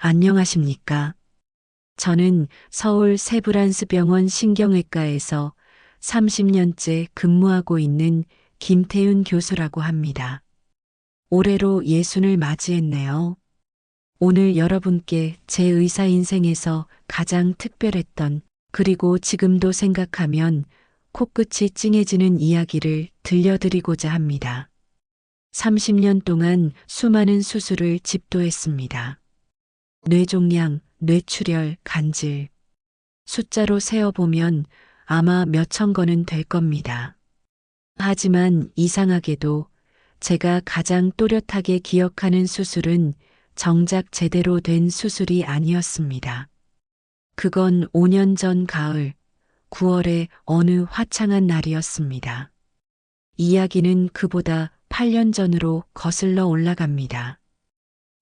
안녕하십니까? 저는 서울 세브란스병원 신경외과에서 30년째 근무하고 있는 김태윤 교수라고 합니다. 올해로 60을 맞이했네요. 오늘 여러분께 제 의사 인생에서 가장 특별했던, 그리고 지금도 생각하면 코끝이 찡해지는 이야기를 들려드리고자 합니다. 30년 동안 수많은 수술을 집도했습니다. 뇌종양, 뇌출혈, 간질. 숫자로 세어보면 아마 몇천 건은 될 겁니다. 하지만 이상하게도 제가 가장 또렷하게 기억하는 수술은 정작 제대로 된 수술이 아니었습니다. 그건 5년 전 가을, 9월의 어느 화창한 날이었습니다. 이야기는 그보다 8년 전으로 거슬러 올라갑니다.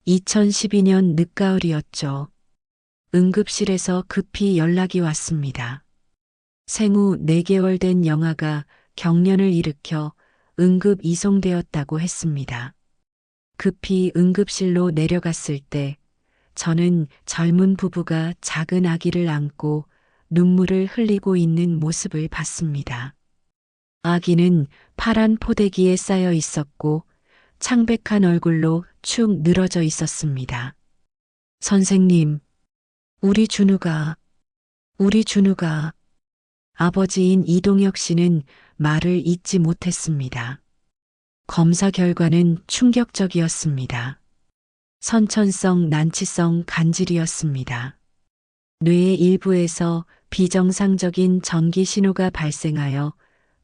2012년 늦가을이었죠. 응급실에서 급히 연락이 왔습니다. 생후 4개월 된 영아가 경련을 일으켜 응급 이송되었다고 했습니다. 급히 응급실로 내려갔을 때 저는 젊은 부부가 작은 아기를 안고 눈물을 흘리고 있는 모습을 봤습니다. 아기는 파란 포대기에 쌓여 있었고 창백한 얼굴로 축 늘어져 있었습니다. 선생님, 우리 준우가 아버지인 이동혁 씨는 말을 잇지 못했습니다. 검사 결과는 충격적이었습니다. 선천성 난치성 간질이었습니다. 뇌의 일부에서 비정상적인 전기 신호가 발생하여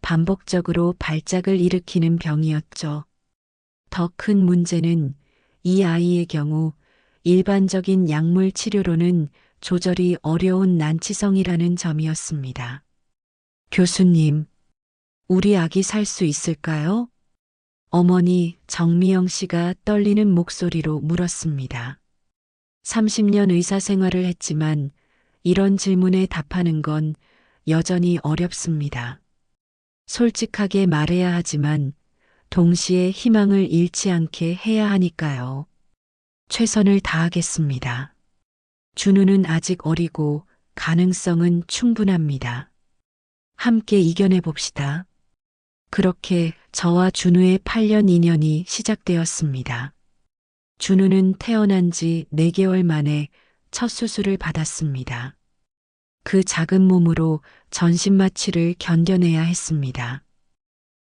반복적으로 발작을 일으키는 병이었죠. 더 큰 문제는 이 아이의 경우 일반적인 약물 치료로는 조절이 어려운 난치성이라는 점이었습니다. 교수님, 우리 아기 살 수 있을까요? 어머니 정미영 씨가 떨리는 목소리로 물었습니다. 30년 의사 생활을 했지만 이런 질문에 답하는 건 여전히 어렵습니다. 솔직하게 말해야 하지만 동시에 희망을 잃지 않게 해야 하니까요. 최선을 다하겠습니다. 준우는 아직 어리고 가능성은 충분합니다. 함께 이겨내 봅시다. 그렇게 저와 준우의 8년 인연이 시작되었습니다. 준우는 태어난 지 4개월 만에 첫 수술을 받았습니다. 그 작은 몸으로 전신 마취를 견뎌내야 했습니다.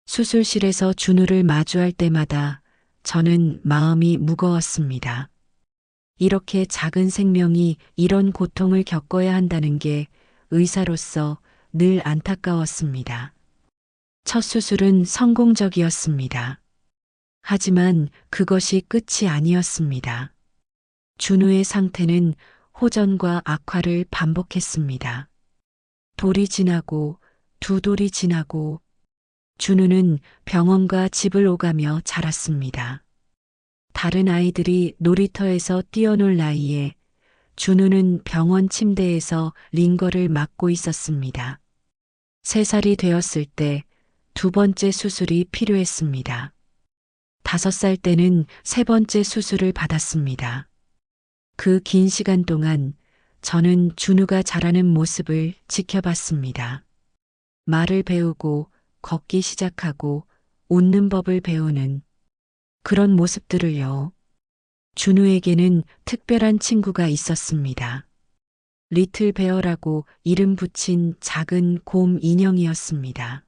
수술실에서 준우를 마주할 때마다 저는 마음이 무거웠습니다. 이렇게 작은 생명이 이런 고통을 겪어야 한다는 게 의사로서 늘 안타까웠습니다. 첫 수술은 성공적이었습니다. 하지만 그것이 끝이 아니었습니다. 준우의 상태는 호전과 악화를 반복했습니다. 돌이 지나고 두 돌이 지나고 준우는 병원과 집을 오가며 자랐습니다. 다른 아이들이 놀이터에서 뛰어놀 나이에 준우는 병원 침대에서 링거를 맞고 있었습니다. 3살이 되었을 때 2번째 수술이 필요했습니다. 5살 때는 3번째 수술을 받았습니다. 그 긴 시간 동안 저는 준우가 자라는 모습을 지켜봤습니다. 말을 배우고 걷기 시작하고 웃는 법을 배우는 그런 모습들을요. 준우에게는 특별한 친구가 있었습니다. 리틀 베어라고 이름 붙인 작은 곰 인형이었습니다.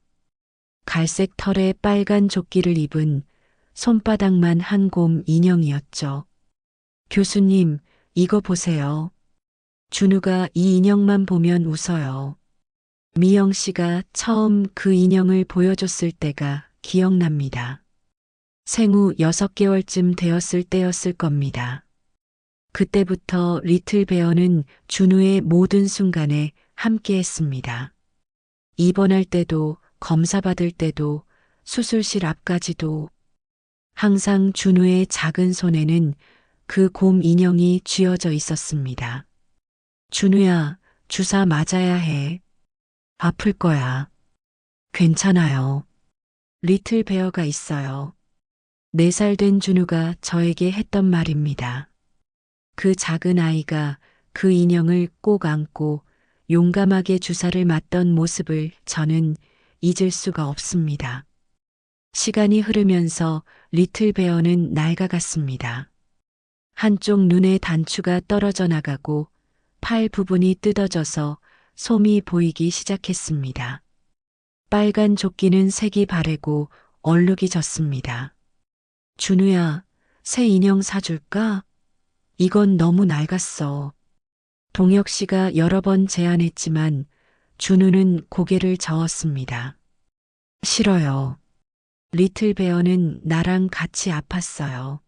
갈색 털에 빨간 조끼를 입은 손바닥만 한 곰 인형이었죠. 교수님, 이거 보세요. 준우가 이 인형만 보면 웃어요. 미영 씨가 처음 그 인형을 보여줬을 때가 기억납니다. 생후 6개월쯤 되었을 때였을 겁니다. 그때부터 리틀 베어는 준우의 모든 순간에 함께 했습니다. 입원할 때도, 검사 받을 때도, 수술실 앞까지도 항상 준우의 작은 손에는 그 곰 인형이 쥐어져 있었습니다. 준우야, 주사 맞아야 해. 아플 거야. 괜찮아요. 리틀 베어가 있어요. 4살 된 준우가 저에게 했던 말입니다. 그 작은 아이가 그 인형을 꼭 안고 용감하게 주사를 맞던 모습을 저는 잊을 수가 없습니다. 시간이 흐르면서 리틀 베어는 낡아갔습니다. 한쪽 눈의 단추가 떨어져 나가고 팔 부분이 뜯어져서 솜이 보이기 시작했습니다. 빨간 조끼는 색이 바래고 얼룩이 졌습니다. 준우야, 새 인형 사줄까? 이건 너무 낡았어. 동혁 씨가 여러 번 제안했지만 준우는 고개를 저었습니다. 싫어요. 리틀 베어는 나랑 같이 아팠어요.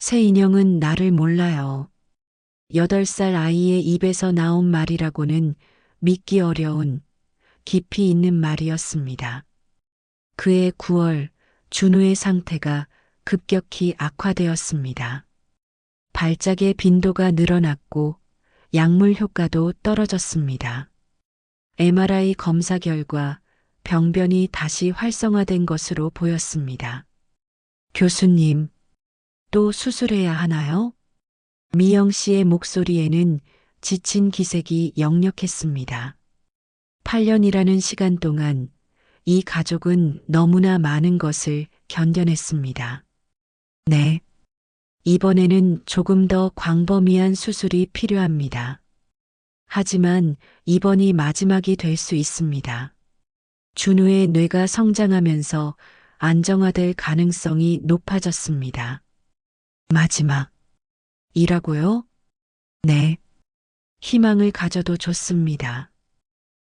새 인형은 나를 몰라요. 8살 아이의 입에서 나온 말이라고는 믿기 어려운 깊이 있는 말이었습니다. 그해 9월 준우의 상태가 급격히 악화되었습니다. 발작의 빈도가 늘어났고 약물 효과도 떨어졌습니다. MRI 검사 결과 병변이 다시 활성화된 것으로 보였습니다. 교수님, 또 수술해야 하나요? 미영 씨의 목소리에는 지친 기색이 역력했습니다. 8년이라는 시간 동안 이 가족은 너무나 많은 것을 견뎌냈습니다. 네. 이번에는 조금 더 광범위한 수술이 필요합니다. 하지만 이번이 마지막이 될 수 있습니다. 준우의 뇌가 성장하면서 안정화될 가능성이 높아졌습니다. 마지막. 이라고요? 네. 희망을 가져도 좋습니다.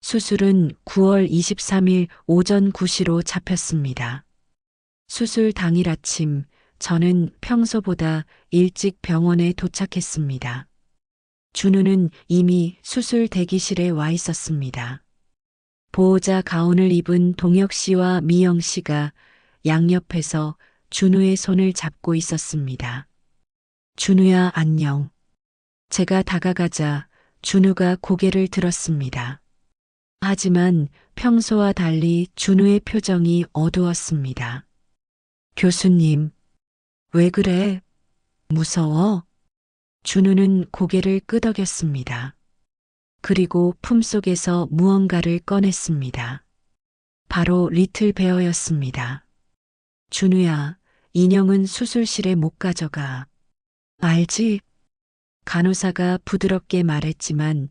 수술은 9월 23일 오전 9시로 잡혔습니다. 수술 당일 아침, 저는 평소보다 일찍 병원에 도착했습니다. 준우는 이미 수술 대기실에 와 있었습니다. 보호자 가운을 입은 동혁 씨와 미영 씨가 양옆에서 준우의 손을 잡고 있었습니다. 준우야, 안녕. 제가 다가가자 준우가 고개를 들었습니다. 하지만 평소와 달리 준우의 표정이 어두웠습니다. 교수님, 왜 그래? 무서워? 준우는 고개를 끄덕였습니다. 그리고 품속에서 무언가를 꺼냈습니다. 바로 리틀 베어였습니다. 준우야, 인형은 수술실에 못 가져가. 알지? 간호사가 부드럽게 말했지만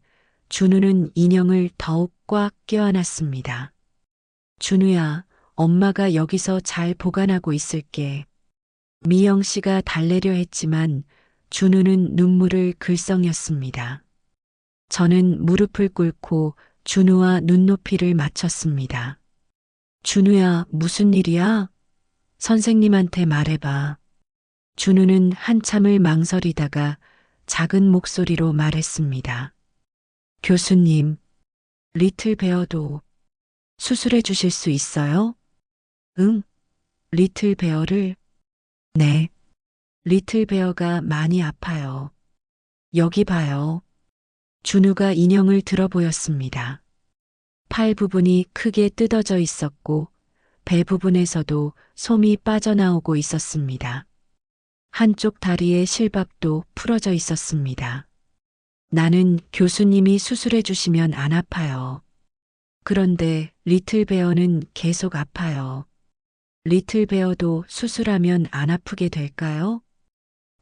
준우는 인형을 더욱 꽉 껴안았습니다. 준우야, 엄마가 여기서 잘 보관하고 있을게. 미영 씨가 달래려 했지만 준우는 눈물을 글썽였습니다. 저는 무릎을 꿇고 준우와 눈높이를 맞췄습니다. 준우야, 무슨 일이야? 선생님한테 말해봐. 준우는 한참을 망설이다가 작은 목소리로 말했습니다. 교수님, 리틀 베어도 수술해 주실 수 있어요? 응, 리틀 베어를? 네, 리틀 베어가 많이 아파요. 여기 봐요. 준우가 인형을 들어 보였습니다. 팔 부분이 크게 뜯어져 있었고 배 부분에서도 솜이 빠져나오고 있었습니다. 한쪽 다리의 실밥도 풀어져 있었습니다. 나는 교수님이 수술해 주시면 안 아파요. 그런데 리틀 베어는 계속 아파요. 리틀 베어도 수술하면 안 아프게 될까요?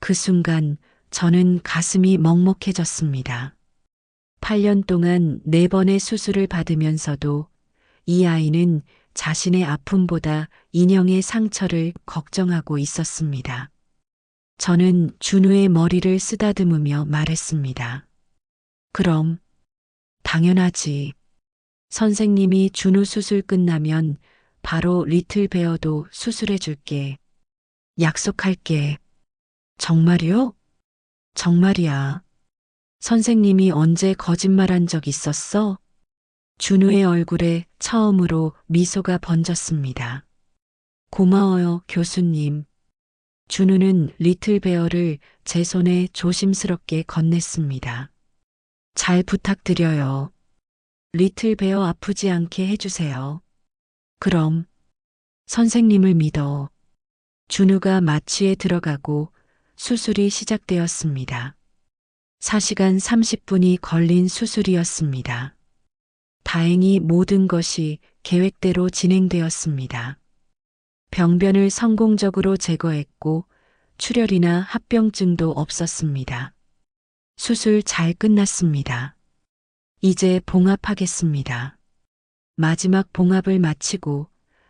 그 순간 저는 가슴이 먹먹해졌습니다. 8년 동안 4번의 수술을 받으면서도 이 아이는 자신의 아픔보다 인형의 상처를 걱정하고 있었습니다. 저는 준우의 머리를 쓰다듬으며 말했습니다. 그럼, 당연하지. 선생님이 준우 수술 끝나면 바로 리틀 베어도 수술해 줄게. 약속할게. 정말이요? 정말이야. 선생님이 언제 거짓말한 적 있었어? 준우의 얼굴에 처음으로 미소가 번졌습니다. 고마워요, 교수님. 준우는 리틀 베어를 제 손에 조심스럽게 건넸습니다. 잘 부탁드려요. 리틀 베어 아프지 않게 해주세요. 그럼, 선생님을 믿어. 준우가 마취에 들어가고 수술이 시작되었습니다. 4시간 30분이 걸린 수술이었습니다. 다행히 모든 것이 계획대로 진행되었습니다. 병변을 성공적으로 제거했고 출혈이나 합병증도 없었습니다. 수술 잘 끝났습니다. 이제 봉합하겠습니다. 마지막 봉합을 마치고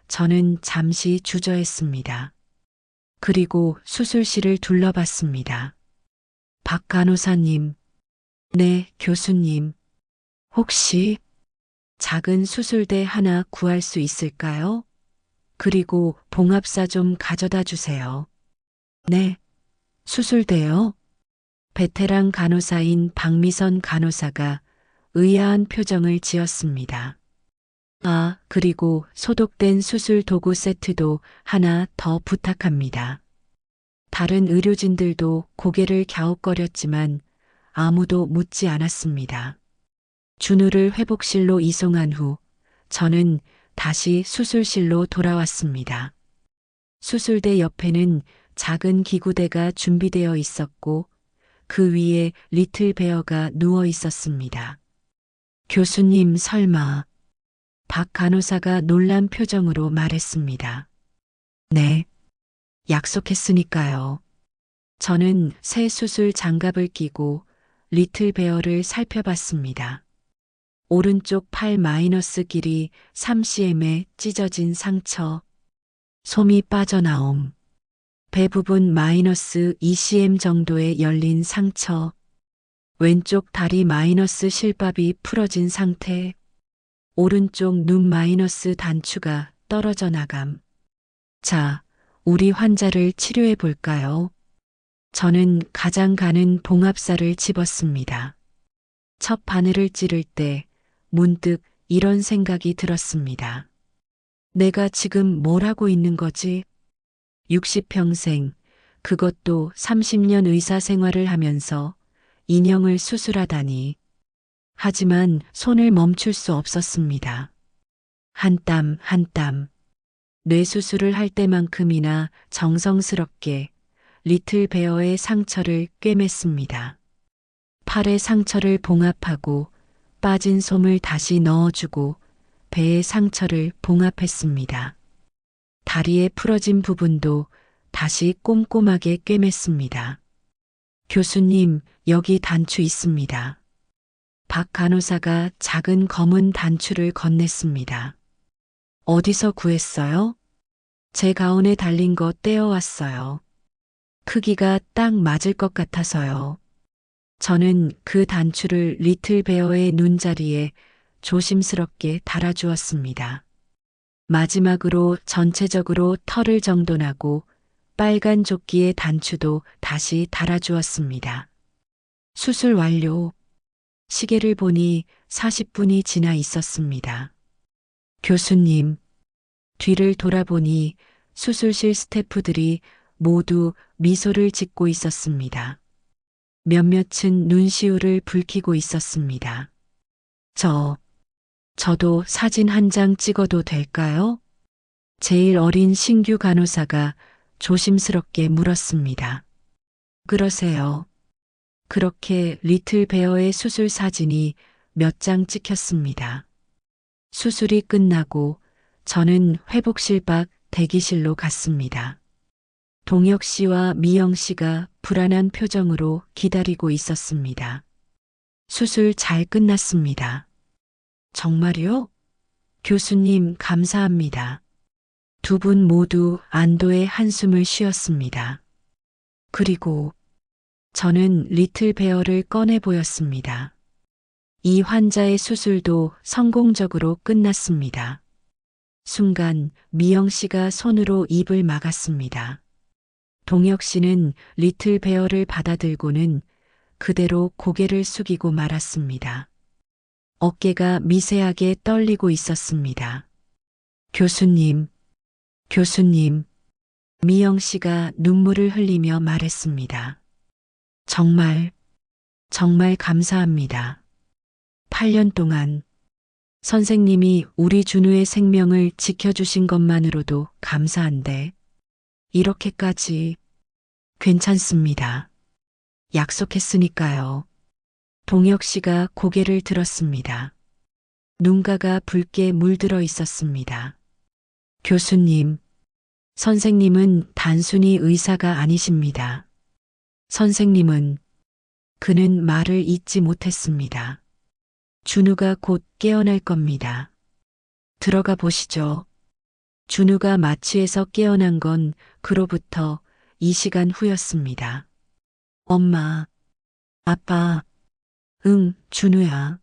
저는 잠시 주저했습니다. 그리고 수술실을 둘러봤습니다. 박 간호사님, 네, 교수님, 혹시 작은 수술대 하나 구할 수 있을까요? 그리고 봉합사 좀 가져다 주세요. 네, 수술대요? 베테랑 간호사인 박미선 간호사가 의아한 표정을 지었습니다. 아, 그리고 소독된 수술 도구 세트도 하나 더 부탁합니다. 다른 의료진들도 고개를 갸웃거렸지만 아무도 묻지 않았습니다. 준우를 회복실로 이송한 후 저는 다시 수술실로 돌아왔습니다. 수술대 옆에는 작은 기구대가 준비되어 있었고 그 위에 리틀 베어가 누워 있었습니다. 교수님 설마. 박 간호사가 놀란 표정으로 말했습니다. 네. 약속했으니까요. 저는 새 수술 장갑을 끼고 리틀 베어를 살펴봤습니다. 오른쪽 팔 마이너스 길이 3cm의 찢어진 상처, 솜이 빠져나옴, 배 부분 마이너스 2cm 정도의 열린 상처, 왼쪽 다리 마이너스 실밥이 풀어진 상태, 오른쪽 눈 마이너스 단추가 떨어져 나감. 자, 우리 환자를 치료해 볼까요? 저는 가장 가는 봉합사를 집었습니다. 첫 바늘을 찌를 때 문득 이런 생각이 들었습니다. 내가 지금 뭘 하고 있는 거지? 60평생, 그것도 30년 의사 생활을 하면서 인형을 수술하다니. 하지만 손을 멈출 수 없었습니다. 한 땀 한 땀. 뇌수술을 할 때만큼이나 정성스럽게 리틀 베어의 상처를 꿰맸습니다. 팔의 상처를 봉합하고 빠진 솜을 다시 넣어주고 배의 상처를 봉합했습니다. 다리의 풀어진 부분도 다시 꼼꼼하게 꿰맸습니다. 교수님, 여기 단추 있습니다. 박 간호사가 작은 검은 단추를 건넸습니다. 어디서 구했어요? 제 가운에 달린 거 떼어왔어요. 크기가 딱 맞을 것 같아서요. 저는 그 단추를 리틀 베어의 눈자리에 조심스럽게 달아주었습니다. 마지막으로 전체적으로 털을 정돈하고 빨간 조끼의 단추도 다시 달아주었습니다. 수술 완료. 시계를 보니 40분이 지나 있었습니다. 교수님, 뒤를 돌아보니 수술실 스태프들이 모두 미소를 짓고 있었습니다. 몇몇은 눈시울을 붉히고 있었습니다. 저도 사진 한 장 찍어도 될까요? 제일 어린 신규 간호사가 조심스럽게 물었습니다. 그러세요. 그렇게 리틀 베어의 수술 사진이 몇 장 찍혔습니다. 수술이 끝나고 저는 회복실 밖 대기실로 갔습니다. 동혁 씨와 미영 씨가 불안한 표정으로 기다리고 있었습니다. 수술 잘 끝났습니다. 정말요? 교수님 감사합니다. 두 분 모두 안도의 한숨을 쉬었습니다. 그리고 저는 리틀 베어를 꺼내 보였습니다. 이 환자의 수술도 성공적으로 끝났습니다. 순간 미영 씨가 손으로 입을 막았습니다. 동혁 씨는 리틀 베어를 받아들고는 그대로 고개를 숙이고 말았습니다. 어깨가 미세하게 떨리고 있었습니다. 교수님, 미영 씨가 눈물을 흘리며 말했습니다. 정말 감사합니다. 8년 동안 선생님이 우리 준우의 생명을 지켜주신 것만으로도 감사한데, 이렇게까지 괜찮습니다. 약속했으니까요. 동혁 씨가 고개를 들었습니다. 눈가가 붉게 물들어 있었습니다. 교수님, 선생님은 단순히 의사가 아니십니다. 선생님은 그는 말을 잇지 못했습니다. 준우가 곧 깨어날 겁니다. 들어가 보시죠. 준우가 마취에서 깨어난 건 그로부터 2시간 후였습니다. 엄마, 아빠, 응, 준우야.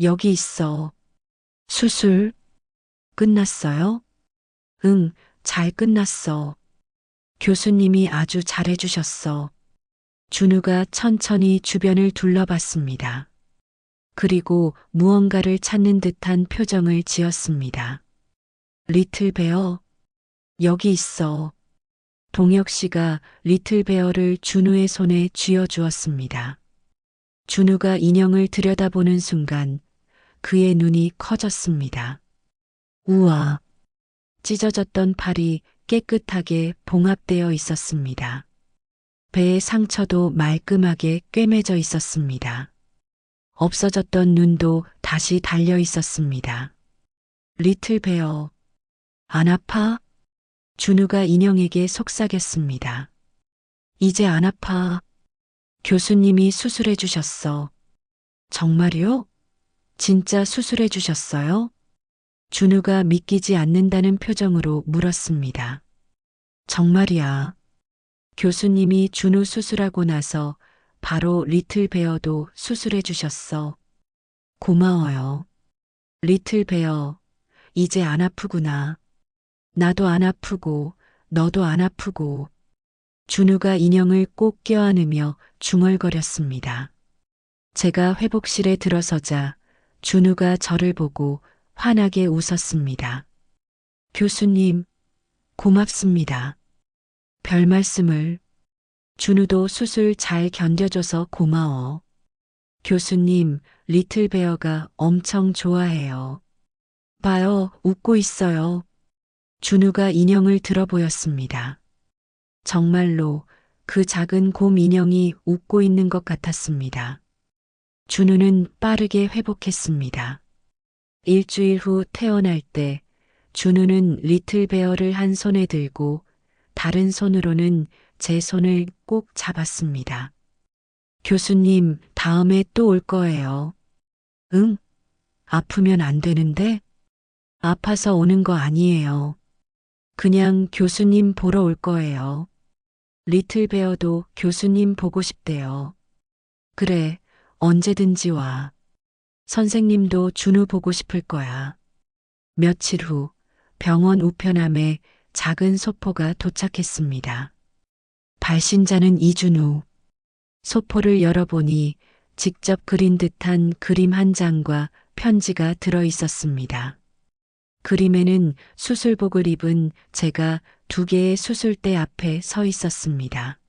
여기 있어. 수술 끝났어요? 응, 잘 끝났어. 교수님이 아주 잘해주셨어. 준우가 천천히 주변을 둘러봤습니다. 그리고 무언가를 찾는 듯한 표정을 지었습니다. 리틀 베어, 여기 있어. 동혁 씨가 리틀 베어를 준우의 손에 쥐어주었습니다. 준우가 인형을 들여다보는 순간 그의 눈이 커졌습니다. 우와, 찢어졌던 팔이 깨끗하게 봉합되어 있었습니다. 배의 상처도 말끔하게 꿰매져 있었습니다. 없어졌던 눈도 다시 달려 있었습니다. 리틀 베어, 안 아파? 준우가 인형에게 속삭였습니다. 이제 안 아파. 교수님이 수술해 주셨어. 정말요? 진짜 수술해 주셨어요? 준우가 믿기지 않는다는 표정으로 물었습니다. 정말이야. 교수님이 준우 수술하고 나서 바로 리틀 베어도 수술해 주셨어. 고마워요. 리틀 베어, 이제 안 아프구나. 나도 안 아프고, 너도 안 아프고. 준우가 인형을 꼭 껴안으며 중얼거렸습니다. 제가 회복실에 들어서자 준우가 저를 보고 환하게 웃었습니다. 교수님, 고맙습니다. 별 말씀을. 준우도 수술 잘 견뎌줘서 고마워. 교수님, 리틀 베어가 엄청 좋아해요. 봐요, 웃고 있어요. 준우가 인형을 들어 보였습니다. 정말로 그 작은 곰 인형이 웃고 있는 것 같았습니다. 준우는 빠르게 회복했습니다. 일주일 후 퇴원할 때 준우는 리틀 베어를 한 손에 들고 다른 손으로는 제 손을 꼭 잡았습니다. 교수님, 다음에 또 올 거예요. 응? 아프면 안 되는데? 아파서 오는 거 아니에요. 그냥 교수님 보러 올 거예요. 리틀 베어도 교수님 보고 싶대요. 그래, 언제든지 와. 선생님도 준우 보고 싶을 거야. 며칠 후 병원 우편함에 작은 소포가 도착했습니다. 발신자는 이준우. 소포를 열어보니 직접 그린 듯한 그림 한 장과 편지가 들어 있었습니다. 그림에는 수술복을 입은 제가 2개의 수술대 앞에 서 있었습니다.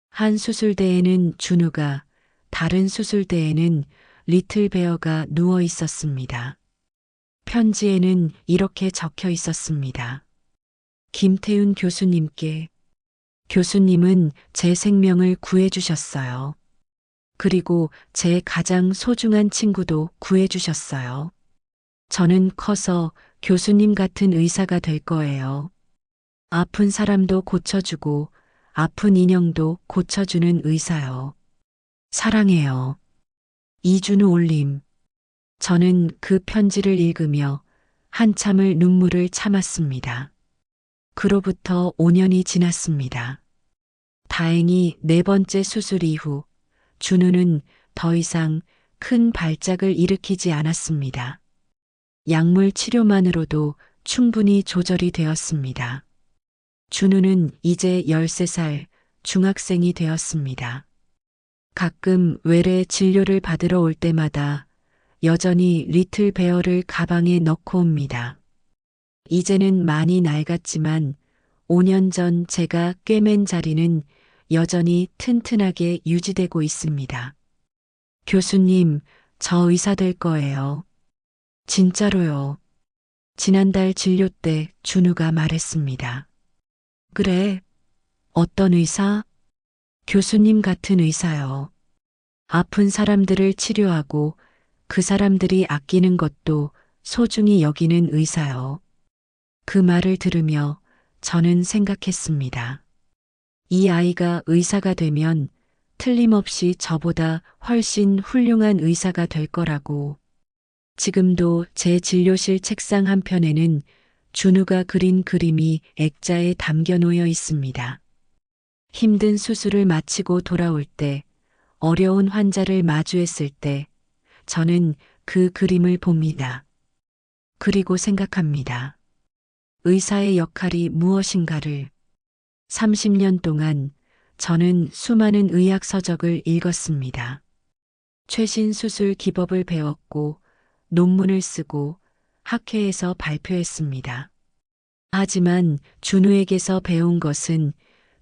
한 수술대에는 준우가, 다른 수술대에는 리틀 베어가 누워 있었습니다. 편지에는 이렇게 적혀 있었습니다. 김태윤 교수님께. 교수님은 제 생명을 구해주셨어요. 그리고 제 가장 소중한 친구도 구해주셨어요. 저는 커서 교수님 같은 의사가 될 거예요. 아픈 사람도 고쳐주고 아픈 인형도 고쳐주는 의사요. 사랑해요. 이준우 올림. 저는 그 편지를 읽으며 한참을 눈물을 참았습니다. 그로부터 5년이 지났습니다. 다행히 4번째 수술 이후 준우는 더 이상 큰 발작을 일으키지 않았습니다. 약물 치료만으로도 충분히 조절이 되었습니다. 준우는 이제 13살 중학생이 되었습니다. 가끔 외래 진료를 받으러 올 때마다 여전히 리틀 베어를 가방에 넣고 옵니다. 이제는 많이 낡았지만 5년 전 제가 꿰맨 자리는 여전히 튼튼하게 유지되고 있습니다. 교수님, 저 의사 될 거예요. 진짜로요. 지난달 진료 때 준우가 말했습니다. 그래, 어떤 의사? 교수님 같은 의사요. 아픈 사람들을 치료하고 그 사람들이 아끼는 것도 소중히 여기는 의사요. 그 말을 들으며 저는 생각했습니다. 이 아이가 의사가 되면 틀림없이 저보다 훨씬 훌륭한 의사가 될 거라고. 지금도 제 진료실 책상 한편에는 준우가 그린 그림이 액자에 담겨 놓여 있습니다. 힘든 수술을 마치고 돌아올 때, 어려운 환자를 마주했을 때, 저는 그 그림을 봅니다. 그리고 생각합니다. 의사의 역할이 무엇인가를. 30년 동안 저는 수많은 의학 서적을 읽었습니다. 최신 수술 기법을 배웠고 논문을 쓰고 학회에서 발표했습니다. 하지만 준우에게서 배운 것은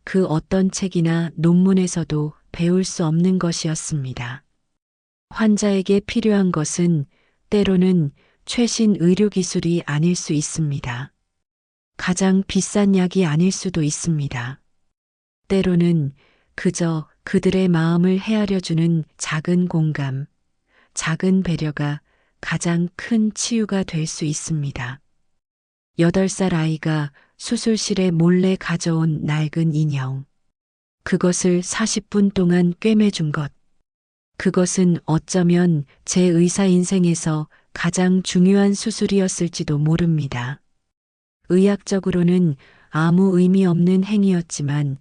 그 어떤 책이나 논문에서도 배울 수 없는 것이었습니다. 환자에게 필요한 것은 때로는 최신 의료 기술이 아닐 수 있습니다. 가장 비싼 약이 아닐 수도 있습니다. 때로는 그저 그들의 마음을 헤아려주는 작은 공감, 작은 배려가 가장 큰 치유가 될 수 있습니다. 8살 아이가 수술실에 몰래 가져온 낡은 인형. 그것을 40분 동안 꿰매준 것. 그것은 어쩌면 제 의사 인생에서 가장 중요한 수술이었을지도 모릅니다. 의학적으로는 아무 의미 없는 행위였지만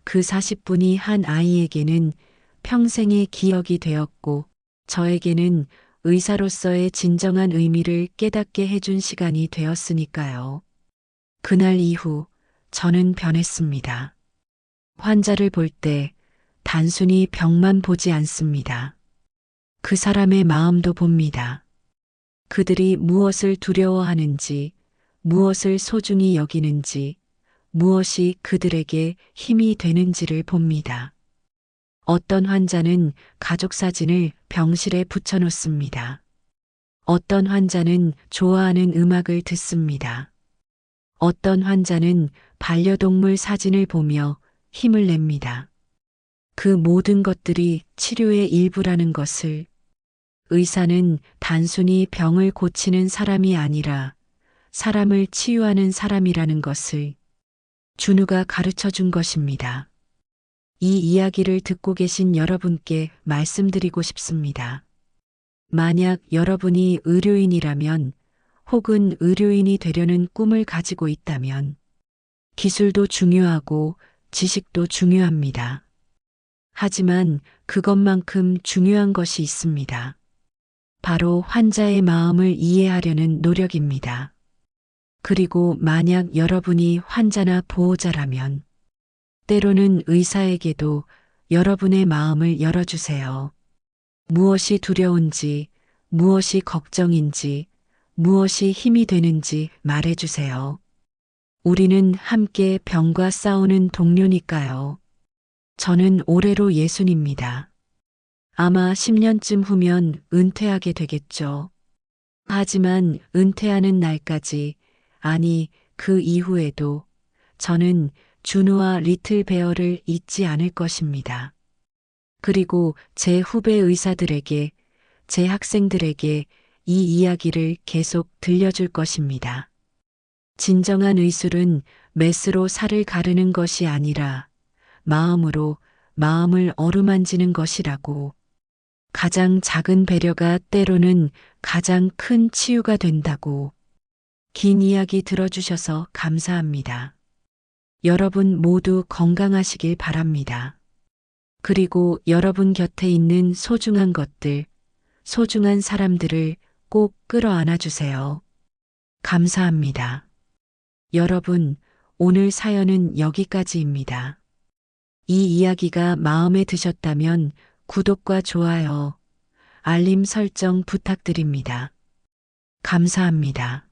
그 40분이 한 아이에게는 평생의 기억이 되었고 저에게는 의사로서의 진정한 의미를 깨닫게 해준 시간이 되었으니까요. 그날 이후 저는 변했습니다. 환자를 볼 때 단순히 병만 보지 않습니다. 그 사람의 마음도 봅니다. 그들이 무엇을 두려워하는지, 무엇을 소중히 여기는지, 무엇이 그들에게 힘이 되는지를 봅니다. 어떤 환자는 가족 사진을 병실에 붙여놓습니다. 어떤 환자는 좋아하는 음악을 듣습니다. 어떤 환자는 반려동물 사진을 보며 힘을 냅니다. 그 모든 것들이 치료의 일부라는 것을. 의사는 단순히 병을 고치는 사람이 아니라 사람을 치유하는 사람이라는 것을 준우가 가르쳐 준 것입니다. 이 이야기를 듣고 계신 여러분께 말씀드리고 싶습니다. 만약 여러분이 의료인이라면 혹은 의료인이 되려는 꿈을 가지고 있다면 기술도 중요하고 지식도 중요합니다. 하지만 그것만큼 중요한 것이 있습니다. 바로 환자의 마음을 이해하려는 노력입니다. 그리고 만약 여러분이 환자나 보호자라면 때로는 의사에게도 여러분의 마음을 열어주세요. 무엇이 두려운지, 무엇이 걱정인지, 무엇이 힘이 되는지 말해주세요. 우리는 함께 병과 싸우는 동료니까요. 저는 올해로 60입니다. 아마 10년쯤 후면 은퇴하게 되겠죠. 하지만 은퇴하는 날까지, 아니 그 이후에도 저는 준우와 리틀 베어를 잊지 않을 것입니다. 그리고 제 후배 의사들에게, 제 학생들에게 이 이야기를 계속 들려줄 것입니다. 진정한 의술은 메스로 살을 가르는 것이 아니라 마음으로 마음을 어루만지는 것이라고. 가장 작은 배려가 때로는 가장 큰 치유가 된다고. 긴 이야기 들어주셔서 감사합니다. 여러분 모두 건강하시길 바랍니다. 그리고 여러분 곁에 있는 소중한 것들, 소중한 사람들을 꼭 끌어안아 주세요. 감사합니다. 여러분, 오늘 사연은 여기까지입니다. 이 이야기가 마음에 드셨다면 구독과 좋아요, 알림 설정 부탁드립니다. 감사합니다.